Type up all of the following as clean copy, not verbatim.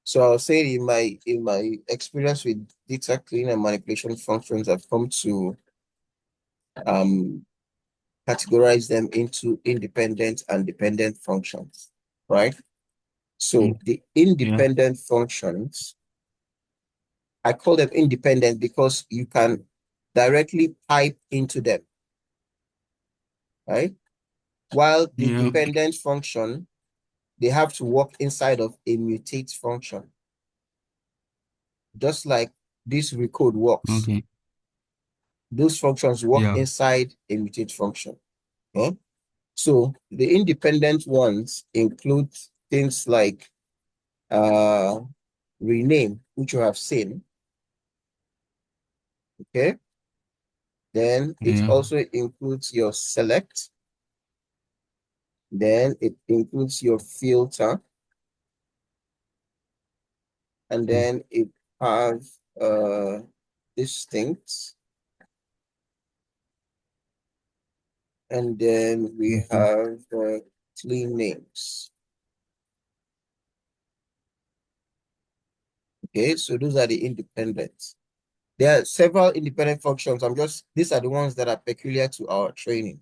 So I was saying in my experience with data cleaning and manipulation functions, I've come to categorize them into independent and dependent functions, right? So the independent functions, I call them independent because you can directly pipe into them, right? While the dependent function, they have to work inside of a mutate function. Just like this recode works. Okay. Those functions work inside a mutate function. Okay? So the independent ones include things like rename, which you have seen. Okay. Then it also includes your select. Then it includes your filter. And then it have distinct. And then we have clean names. Okay, so those are the independent. There are several independent functions. These are the ones that are peculiar to our training.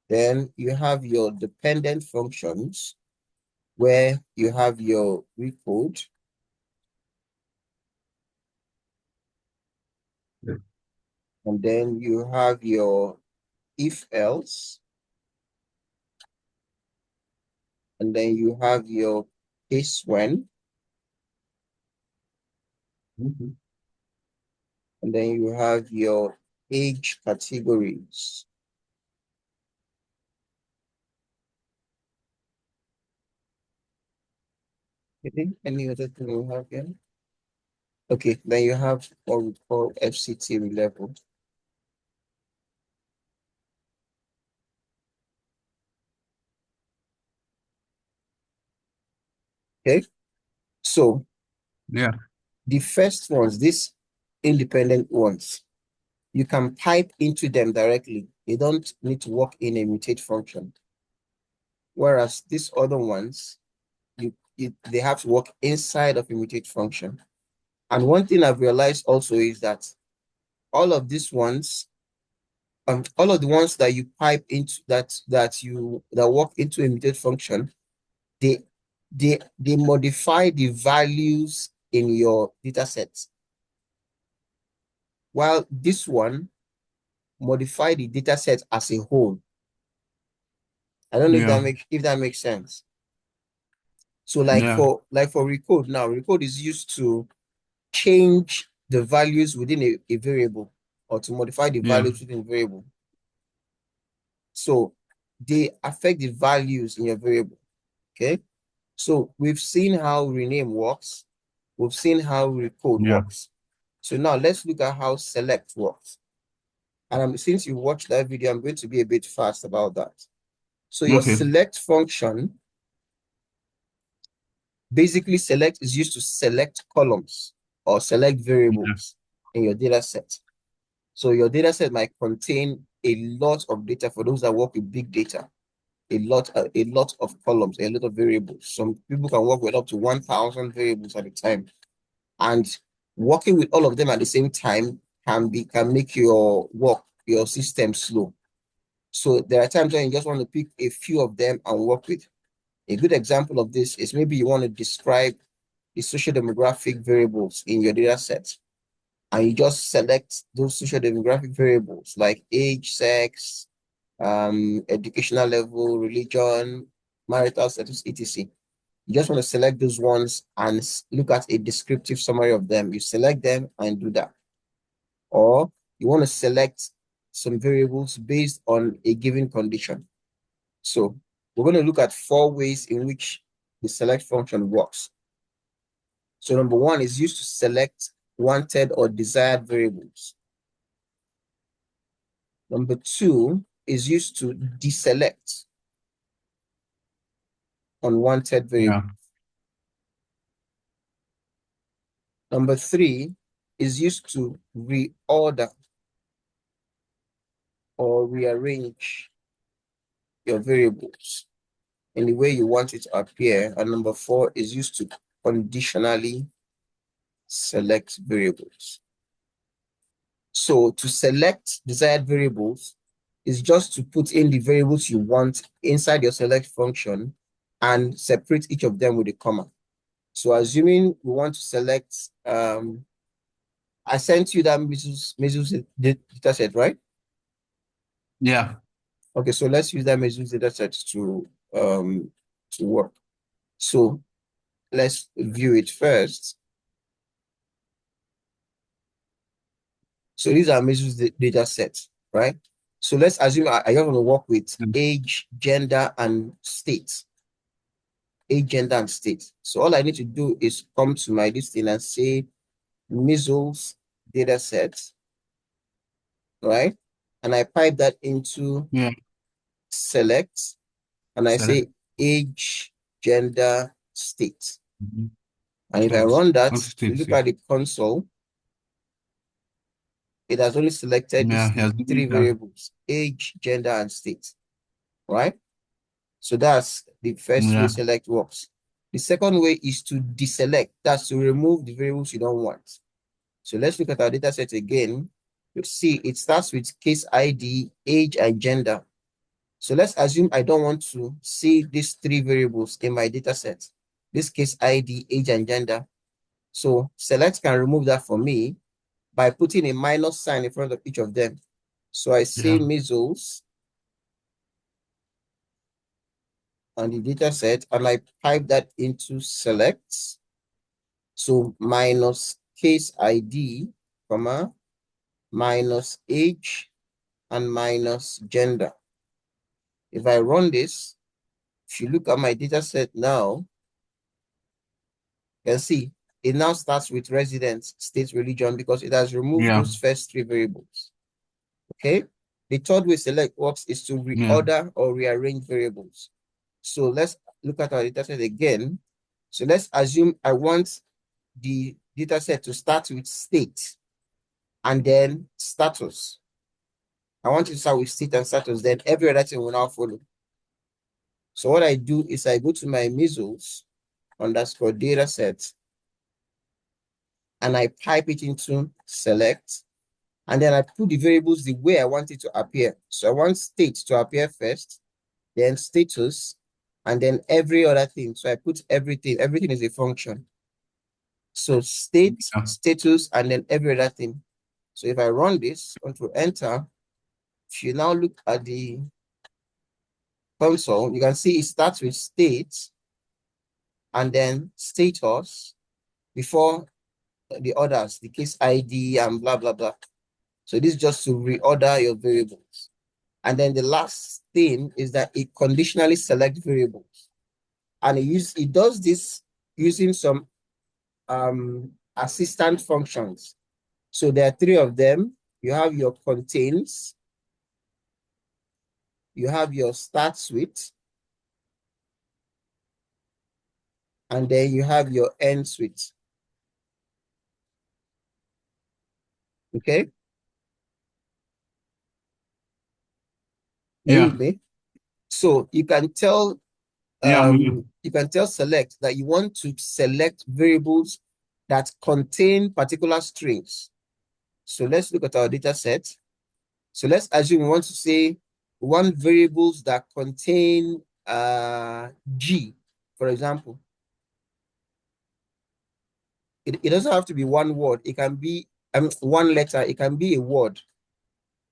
Then you have your dependent functions where you have your recode. And then you have your if else. And then you have your case when. And then you have your age categories. Okay, any other thing we have here? Okay, then you have what we call FCT level. Okay, so the first ones, these independent ones, you can pipe into them directly. They don't need to work in a mutate function. Whereas these other ones, they have to work inside of a mutate function. And one thing I've realized also is that all of these ones, all of the ones that you pipe into that work into a mutate function, they modify the values in your data set. While this one modify the data set as a whole. I don't know if that makes sense. So for recode now, recode is used to change the values within a variable or to modify the values within a variable. So they affect the values in your variable. Okay. So we've seen how rename works. We've seen how recode works. So now let's look at how select works. And since you watched that video, I'm going to be a bit fast about that. So your select function, basically select is used to select columns or select variables in your data set. So your data set might contain a lot of data for those that work with big data, a lot of columns, a lot of variables. Some people can work with up to 1,000 variables at a time. And working with all of them at the same time can make your system slow. So there are times when you just want to pick a few of them and work with. A good example of this is maybe you want to describe the social demographic variables in your data set. And you just select those social demographic variables like age, sex, educational level, religion, marital status, etc. You just want to select those ones and look at a descriptive summary of them. You select them and do that. Or you want to select some variables based on a given condition. So we're going to look at 4 ways in which the select function works. So number 1 is used to select wanted or desired variables. Number 2 is used to deselect unwanted variables. Number 3 is used to reorder or rearrange your variables in the way you want it to appear. And number 4 is used to conditionally select variables. So to select desired variables is just to put in the variables you want inside your select function and separate each of them with a comma. So assuming we want to select, I sent you that measles data set, right? Yeah. Okay, so let's use that measles data set to work. So let's view it first. So these are measles data sets, right? So let's assume I just want to work with age, gender, and state. Age, gender, and state. So all I need to do is come to my listing and say measles data set, right? And I pipe that into select, and I say age, gender, state. And if I run that, you look at the console, it has only selected these three variables, age, gender, and state, right? So that's the first way select works. The second way is to deselect. That's to remove the variables you don't want. So let's look at our data set again. You see, it starts with case ID, age, and gender. So let's assume I don't want to see these three variables in my data set. This case ID, age, and gender. So select can remove that for me by putting a minus sign in front of each of them. So I say measles on the data set, and I pipe that into select. So minus case ID, comma, minus age, and minus gender. If I run this, if you look at my data set now, you can see it now starts with residence, state, religion, because it has removed those first three variables. Okay. The third way select works is to reorder or rearrange variables. So let's look at our data set again. So let's assume I want the data set to start with state and then status. I want it to start with state and status, then every other thing will now follow. So what I do is I go to my measles underscore data set and I pipe it into select, and then I put the variables the way I want it to appear. So I want state to appear first, then status, and then every other thing. So I put everything. Everything is a function. So state, status, and then every other thing. So if I run this, control enter, if you now look at the console, you can see it starts with state and then status before the others, the case ID and blah, blah, blah. So this is just to reorder your variables. And then the last thing is that it conditionally selects variables. And it does this using some assistant functions. So there are three of them. You have your contains, you have your starts with, and then you have your ends with. Okay? Are you with me? So you can tell you can tell select that you want to select variables that contain particular strings. So let's look at our data set. So let's assume we want to say we want variables that contain G, for example. It doesn't have to be one word. It can be one letter. It can be a word,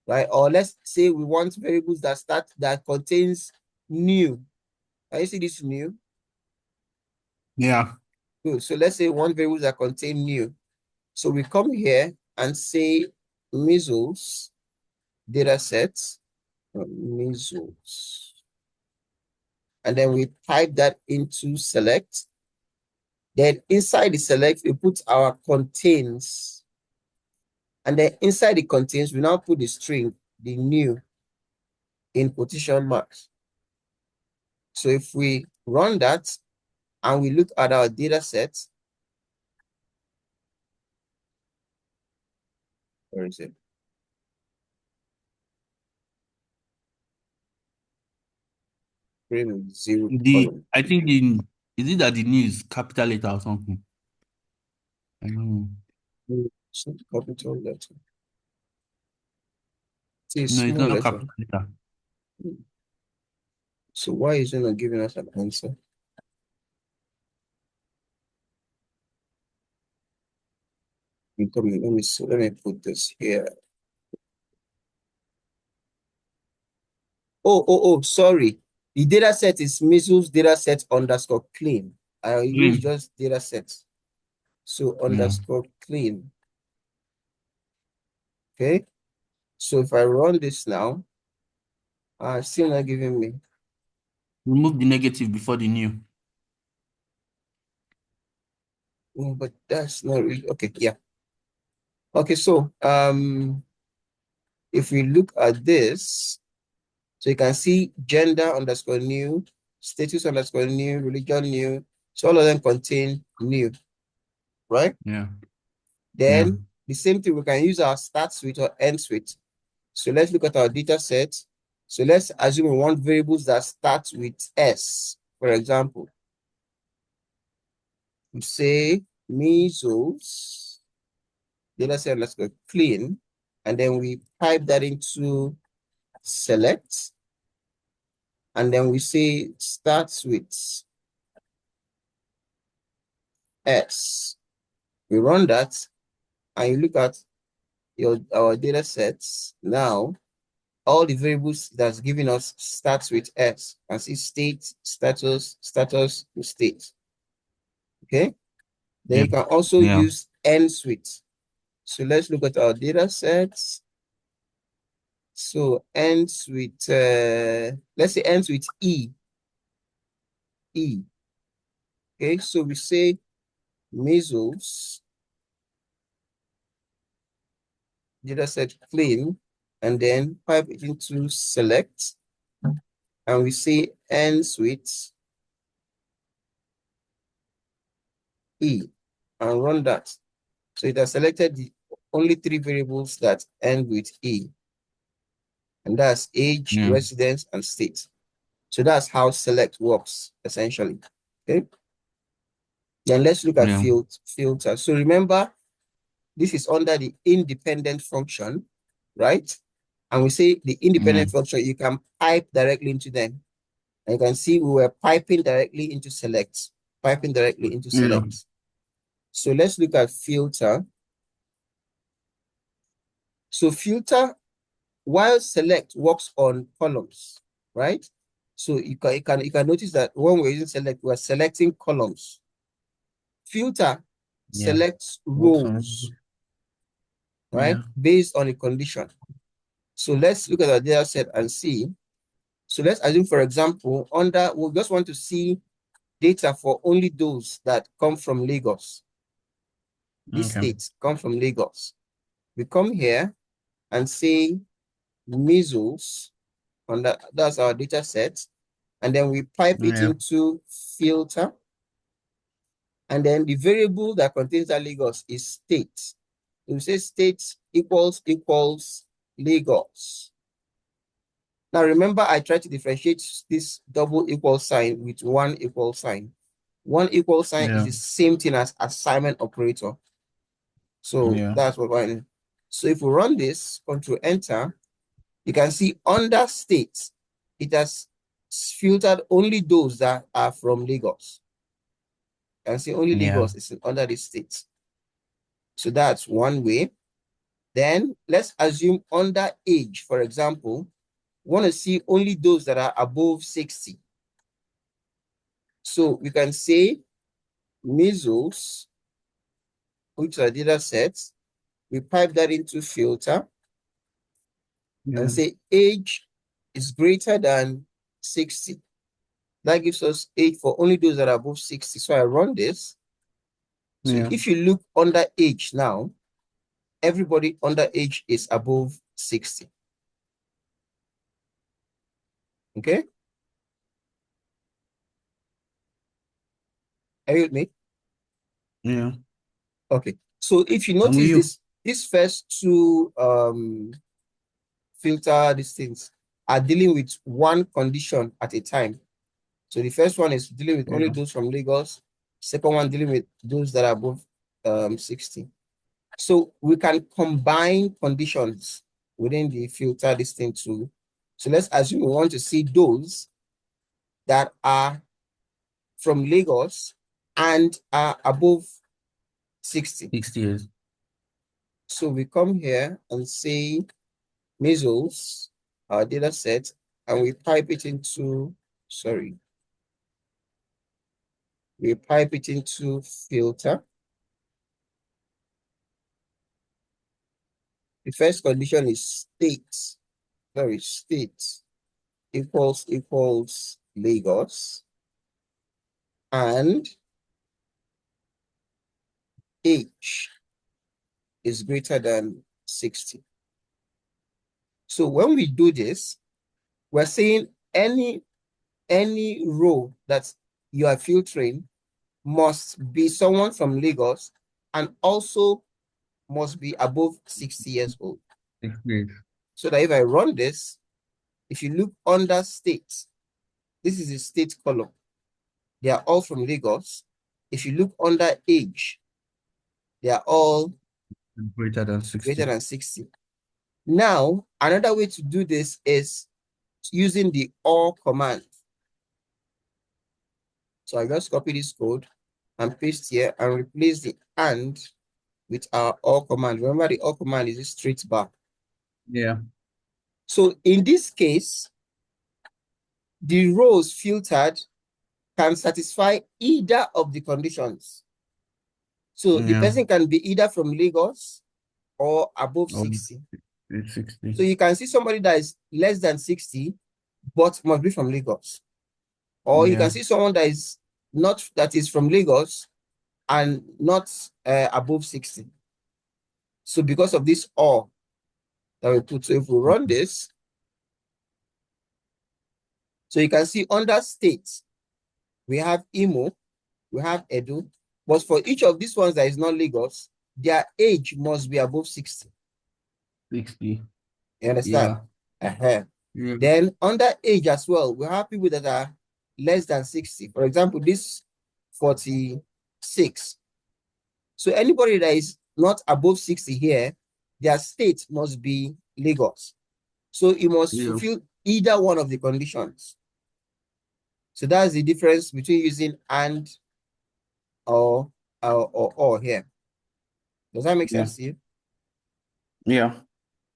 right? Or let's say we want variables that contains new. Can you see this new? Yeah. Good. So let's say one variable that contain new. So we come here and say measles data sets, measles, and then we type that into select. Then inside the select, we put our contains. And then inside the contains, we now put the string, the new, in quotation marks. So if we run that and we look at our data set, where is it? Zero column. I think Is it that the new is capital letter or something? I don't know. It's not a capital letter. It's a No, it's small not letter. capital letter. So why is it not giving us an answer? Let me see. Let me put this here. Sorry. The data set is measles data set underscore clean. I use Green. just data set. So Yeah. underscore clean. Okay. So if I run this now, still not giving me. Remove the negative before the new. But that's not really okay. Yeah. Okay. So if we look at this, so you can see gender underscore new, status underscore new, religion new. So all of them contain new, right? Yeah. Yeah. Then the same thing, we can use our start suite or end suite. So let's look at our data set. So let's assume we want variables that start with S. For example, we say measles, data set, let's go clean, and then we pipe that into select, and then we say start with S. We run that, and you look at our data sets now. All the variables that's giving us starts with S. And see state, status, status, state. Okay. Then Yeah. you can also Yeah. use end suite. So let's look at our data sets. So end suite, let's say end suite E. E. Okay. So we say measles data set clean, and then pipe it into select, and we say end suite E, and run that. So it has selected the only three variables that end with E, and that's age, Yeah. residence, and state. So that's how select works, essentially. Okay. Then let's look at Yeah. filter. So remember, this is under the independent function, right? And we say the Yeah. independent function, you can pipe directly into them. And you can see we were piping directly into select, piping directly into Yeah. select. So let's look at filter. So filter, while select works on columns, right? So you can notice that when we're using select, we're selecting columns. Filter Yeah. selects Works on. rows, right? Yeah. Based on a condition. So let's look at our data set and see. So let's assume, for example, we just want to see data for only those that come from Lagos. These Okay. states come from Lagos. We come here and say measles, that's our data set. And then we pipe it Yeah. into filter. And then the variable that contains that Lagos is state. We say state equals Lagos. Now remember, I tried to differentiate this double equal sign with one equal sign. One equal sign is Yeah. the same thing as assignment operator. So Yeah. that's what I. So if we run this, Control Enter, you can see under state, it has filtered only those that are from Lagos. You can see only Yeah. Lagos is under this state. So that's one way. Then let's assume under age, for example, want to see only those that are above 60. So we can say measles, which are data sets, we pipe that into filter and Yeah. say age is greater than 60. That gives us age for only those that are above 60. So I run this. So Yeah. if you look under age now, everybody under age is above 60. Okay? Are you with me? Yeah. Okay. So if you I'm with notice you. this first two filter these things are dealing with one condition at a time. So the first one is dealing with only Yeah. those from Lagos. Second one dealing with those that are above 60. So we can combine conditions within the filter this thing too. So let's assume we want to see those that are from Lagos and are above 60. 60 years. So we come here and say measles, our data set, and we pipe it into, sorry, we pipe it into filter. The first condition is state equals Lagos, and age is greater than 60. So when we do this, we're saying any row that you are filtering must be someone from Lagos and also must be above 60 years old. 60 years. So that if I run this, if you look under state, this is a state column. They are all from Lagos. If you look under age, they are all Greater than greater 60. than 60. Now, another way to do this is using the OR command. So I just copy this code and paste here and replace the AND with our OR command. Remember, the OR command is a straight bar. Yeah. So in this case, the rows filtered can satisfy either of the conditions. So the Yeah. person can be either from Lagos or above Oh, 60. it's 60. So you can see somebody that is less than 60, but must be from Lagos. Or you can Yeah. see someone that is from Lagos and not above 60. So because of this or that we put, so if we run this, so you can see under states, we have Imo, we have Edo, but for each of these ones that is not Lagos, their age must be above 60. 60. You understand? Yeah. Uh-huh. Yeah. Then under age as well, we have people that are less than 60. For example, this 46. So anybody that is not above 60 here, their state must be Lagos. So it must Yeah. fulfill either one of the conditions. So that's the difference between using and or here. Does that make Yeah. sense to you? Yeah.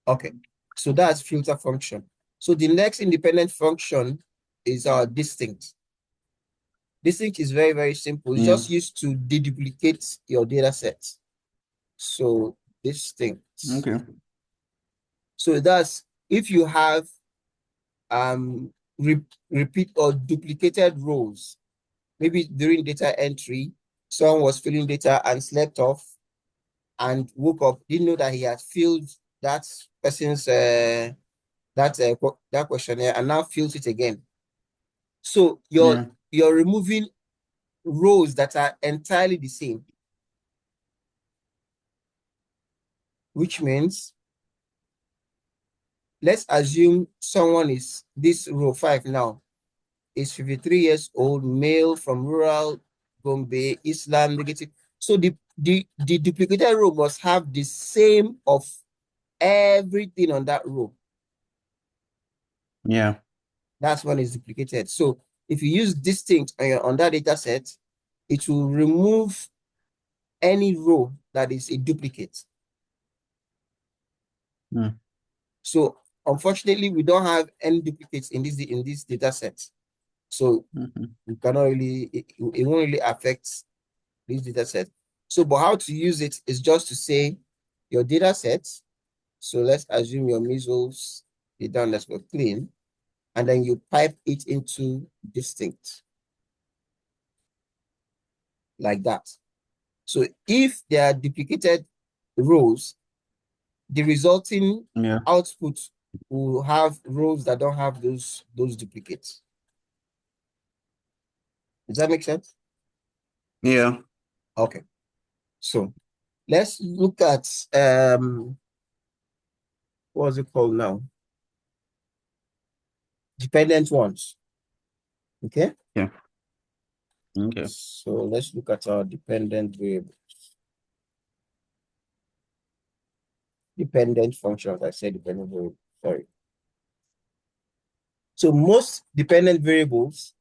Okay. So that's filter function. So the next independent function is our distinct. Distinct is very, very simple. It's Yeah. just used to deduplicate your data set. So distinct. Okay. So that's if you have repeat or duplicated rows. Maybe during data entry, someone was filling data and slept off and woke up, didn't know that he had filled that person's that questionnaire and now fills it again. So Yeah. you're removing rows that are entirely the same, which means let's assume someone is this row 5 now is 53 years old, male from rural Gombe, Islam negative. So the duplicated row must have the same of everything on that row. Yeah. That's when it's duplicated. So if you use distinct on that data set, it will remove any row that is a duplicate. Mm. So unfortunately, we don't have any duplicates in this data set. So Mm-hmm. we cannot really, it won't really affect this data set. So, but how to use it is just to say your data set. So let's assume your measles data underscore clean, and then you pipe it into distinct like that. So if there are duplicated rows, the resulting Yeah. output will have rows that don't have those duplicates. Does that make sense? Yeah. Okay. So let's look at what's it called now? Dependent ones. Okay. Yeah. Okay. So let's look at our dependent variable. Dependent functions. I said dependent variable. Sorry. So most dependent variables,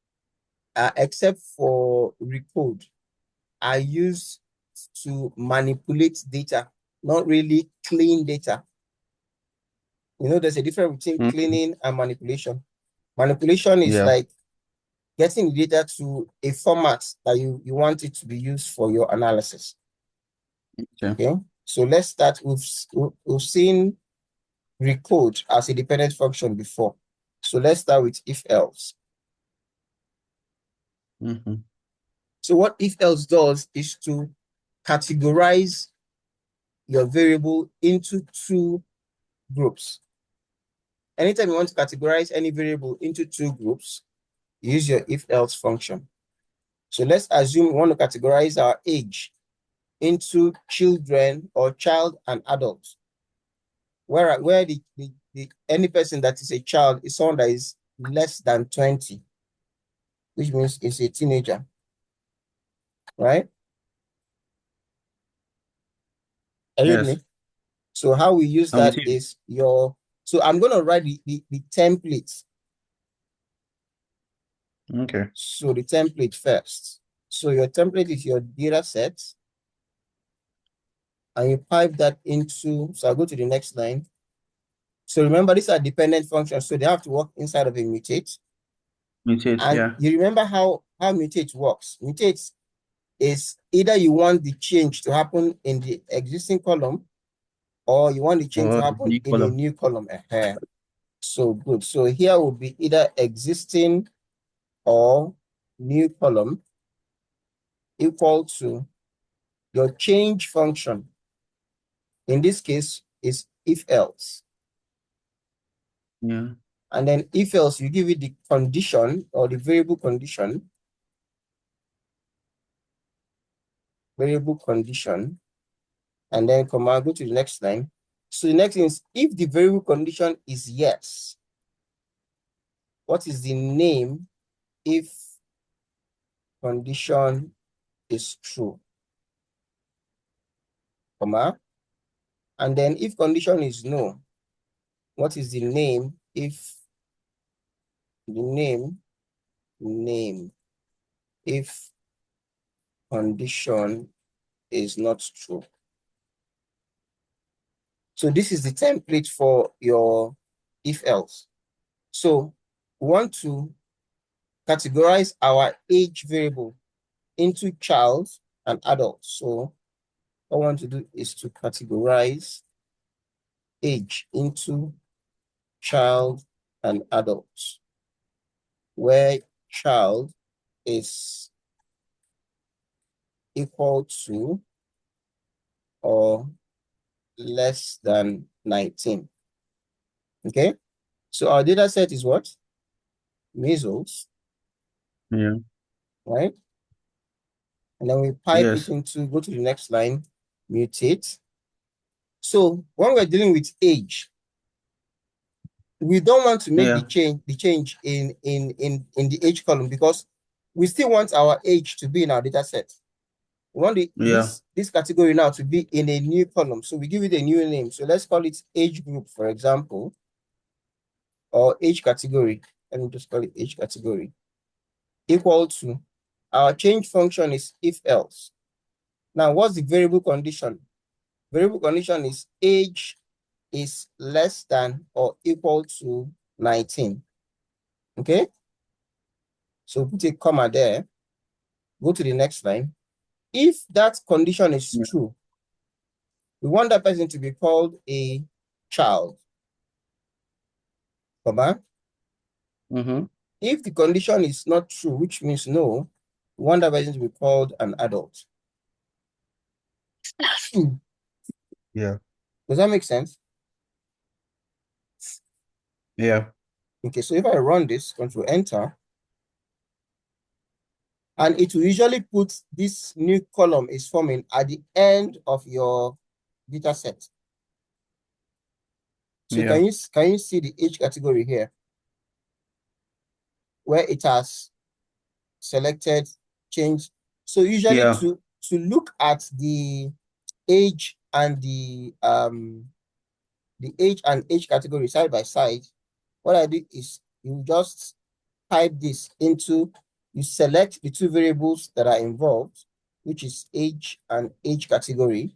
except for recode, are used to manipulate data, not really clean data. You know, there's a difference between Mhm. cleaning and manipulation. Manipulation is Yeah. like getting the data to a format that you want it to be used for your analysis. Okay. Okay. So let's start. We've seen recode as a dependent function before. So let's start with if else. Mm-hmm. So what if else does is to categorize your variable into two groups. Anytime you want to categorize any variable into two groups, use your if else function. So let's assume we want to categorize our age into children or child and adult. Where any person that is a child is someone that is less than 20, which means it's a teenager, right? Are you with Yes. me? So how we use I'm that with you. is so I'm going to write the template. Okay. So the template first. So your template is your data set, and you pipe that into, so I'll go to the next line. So remember, these are dependent functions, so they have to work inside of a mutate. Mutate. And Yeah. you remember how mutate works. Mutate is either you want the change to happen in the existing column, or you want the change to Or happen new in a column. new column. So good. So here will be either existing or new column equal to your change function. In this case, is if else. Yeah. And then if else, you give it the condition or the variable condition, and then comma, go to the next line. So the next thing is if the variable condition is yes, what is the name if condition is true, comma, and then if condition is no, what is the name if the name if condition is not true. So this is the template for your if else. So we want to categorize our age variable into child and adult. So what I want to do is to categorize age into child and adult, where child is equal to or less than 19. Okay, so our data set is what? Measles, Yeah. right? And then we pipe it Yes. into, go to the next line, mutate. So when we're dealing with age, we don't want to make Yeah. the change in the age column because we still want our age to be in our data set. We want Yeah. this category now to be in a new column. So we give it a new name. So let's call it age group, for example, or age category. Let me just call it age category. Equal to our change function is if else. Now, what's the variable condition? Variable condition is age is less than or equal to 19. Okay, so put a comma there, go to the next line. If that condition is Yeah. true, we want that person to be called a child, comma. Mm-hmm. If the condition is not true, which means no, we want that person to be called an adult. Yeah. Does that make sense? Yeah. Okay, so if I run this, control enter, and it will usually put this new column is forming at the end of your data set. So Yeah. can you see the age category here where it has selected, change. So usually Yeah. to look at the age and the age category side by side, what I do is you just type this into, you select the two variables that are involved, which is age and age category.